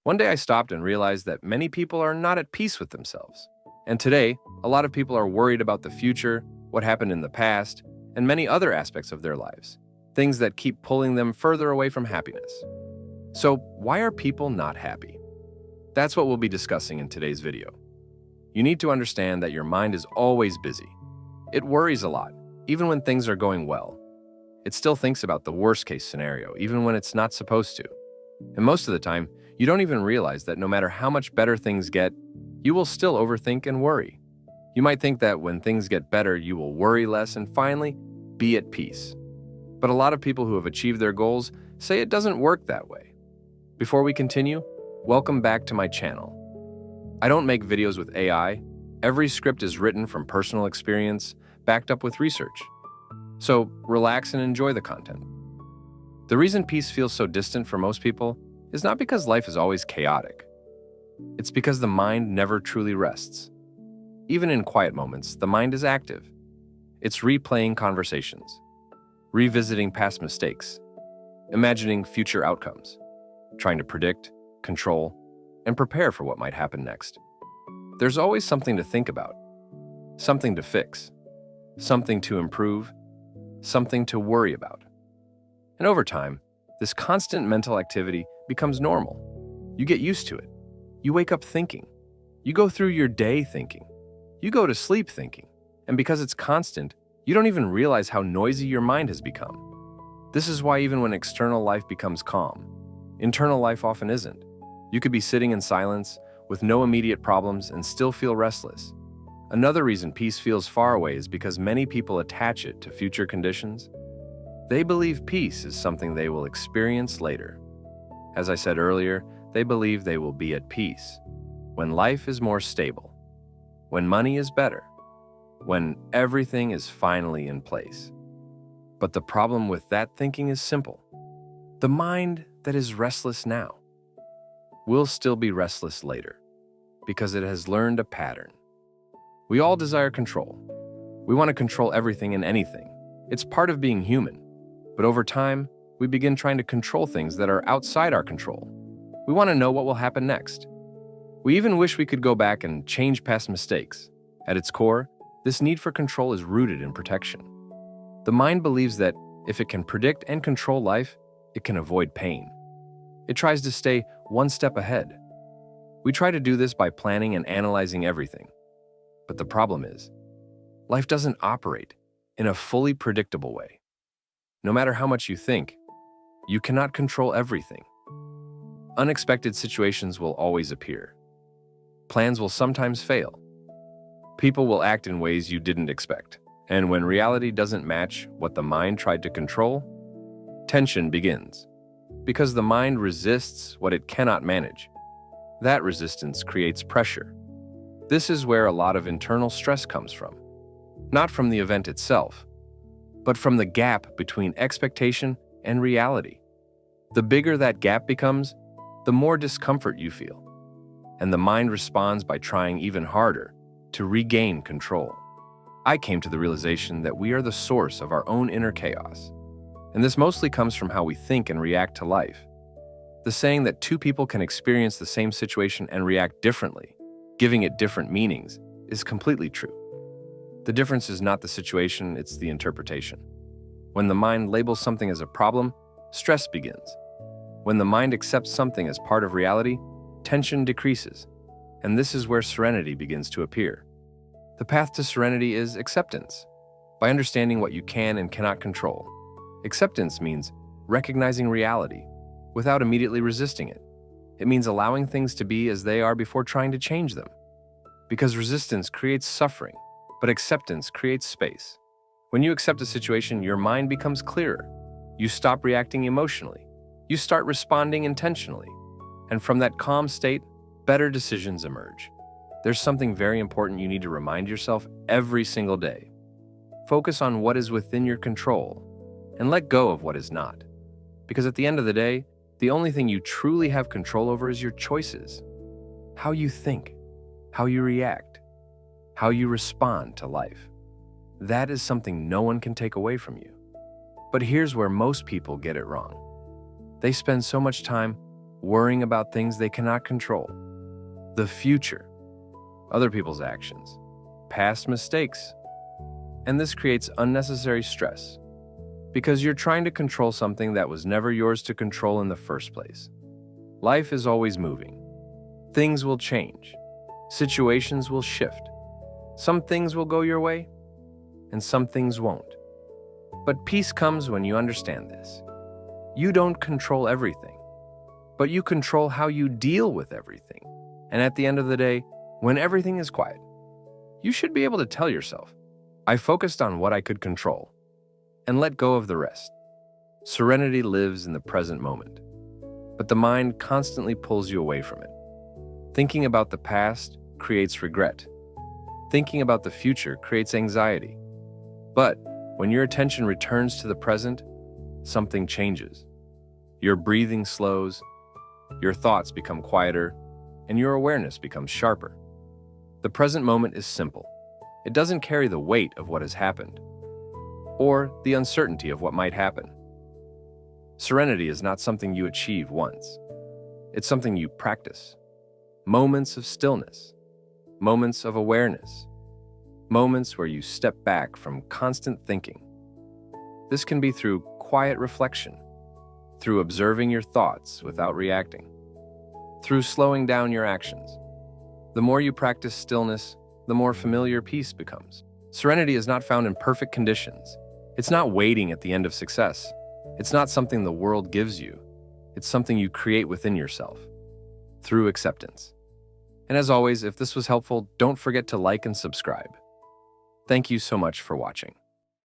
One day I stopped and realized that many people are not at peace with themselves. And today, a lot of people are worried about the future, what happened in the past, and many other aspects of their lives, things that keep pulling them further away from happiness. So, why are people not happy? That's what we'll be discussing in today's video. You need to understand that your mind is always busy. It worries a lot, even when things are going well. It still thinks about the worst-case scenario, even when it's not supposed to. And most of the time, you don't even realize that no matter how much better things get, you will still overthink and worry. You might think that when things get better, you will worry less and finally be at peace. But a lot of people who have achieved their goals say it doesn't work that way. Before we continue, welcome back to my channel. I don't make videos with AI. Every script is written from personal experience, backed up with research. So relax and enjoy the content. The reason peace feels so distant for most people is not because life is always chaotic. It's because the mind never truly rests. Even in quiet moments, the mind is active. It's replaying conversations, revisiting past mistakes, imagining future outcomes, trying to predict, control, and prepare for what might happen next. There's always something to think about, something to fix, something to improve, something to worry about. And over time, this constant mental activity becomes normal. You get used to it. You wake up thinking. You go through your day thinking. You go to sleep thinking. And because it's constant, you don't even realize how noisy your mind has become. This is why even when external life becomes calm, internal life often isn't. You could be sitting in silence with no immediate problems and still feel restless. Another reason peace feels far away is because many people attach it to future conditions. They believe peace is something they will experience later. As I said earlier, they believe they will be at peace when life is more stable, when money is better, when everything is finally in place. But the problem with that thinking is simple. The mind that is restless now will still be restless later because it has learned a pattern. We all desire control. We want to control everything and anything. It's part of being human. But over time, we begin trying to control things that are outside our control. We want to know what will happen next. We even wish we could go back and change past mistakes. At its core, this need for control is rooted in protection. The mind believes that if it can predict and control life, it can avoid pain. It tries to stay one step ahead. We try to do this by planning and analyzing everything. But the problem is, life doesn't operate in a fully predictable way. No matter how much you think, you cannot control everything. Unexpected situations will always appear. Plans will sometimes fail. People will act in ways you didn't expect. And when reality doesn't match what the mind tried to control, tension begins. Because the mind resists what it cannot manage. That resistance creates pressure. This is where a lot of internal stress comes from. Not from the event itself, but from the gap between expectation and reality. The bigger that gap becomes, the more discomfort you feel. And the mind responds by trying even harder to regain control. I came to the realization that we are the source of our own inner chaos. And this mostly comes from how we think and react to life. The saying that two people can experience the same situation and react differently, giving it different meanings, is completely true. The difference is not the situation, it's the interpretation. When the mind labels something as a problem, stress begins. When the mind accepts something as part of reality, tension decreases. And this is where serenity begins to appear. The path to serenity is acceptance. By understanding what you can and cannot control. Acceptance means recognizing reality without immediately resisting it. It means allowing things to be as they are before trying to change them. Because resistance creates suffering, but acceptance creates space. When you accept a situation, your mind becomes clearer. You stop reacting emotionally. You start responding intentionally. And from that calm state, better decisions emerge. There's something very important you need to remind yourself every single day. Focus on what is within your control and let go of what is not. Because at the end of the day, the only thing you truly have control over is your choices. How you think, how you react, how you respond to life. That is something no one can take away from you. But here's where most people get it wrong. They spend so much time worrying about things they cannot control, the future, other people's actions, past mistakes. And this creates unnecessary stress because you're trying to control something that was never yours to control in the first place. Life is always moving. Things will change. Situations will shift. Some things will go your way, and some things won't. But peace comes when you understand this. You don't control everything, but you control how you deal with everything. And at the end of the day, when everything is quiet, you should be able to tell yourself, I focused on what I could control and let go of the rest. Serenity lives in the present moment, but the mind constantly pulls you away from it. Thinking about the past creates regret. Thinking about the future creates anxiety. But when your attention returns to the present, something changes. Your breathing slows, your thoughts become quieter, and your awareness becomes sharper. The present moment is simple. It doesn't carry the weight of what has happened, or the uncertainty of what might happen. Serenity is not something you achieve once. It's something you practice. Moments of stillness, moments of awareness, moments where you step back from constant thinking. This can be through quiet reflection, through observing your thoughts without reacting, through slowing down your actions. The more you practice stillness, the more familiar peace becomes. Serenity is not found in perfect conditions. It's not waiting at the end of success. It's not something the world gives you. It's something you create within yourself, through acceptance. And as always, if this was helpful, don't forget to like and subscribe. Thank you so much for watching.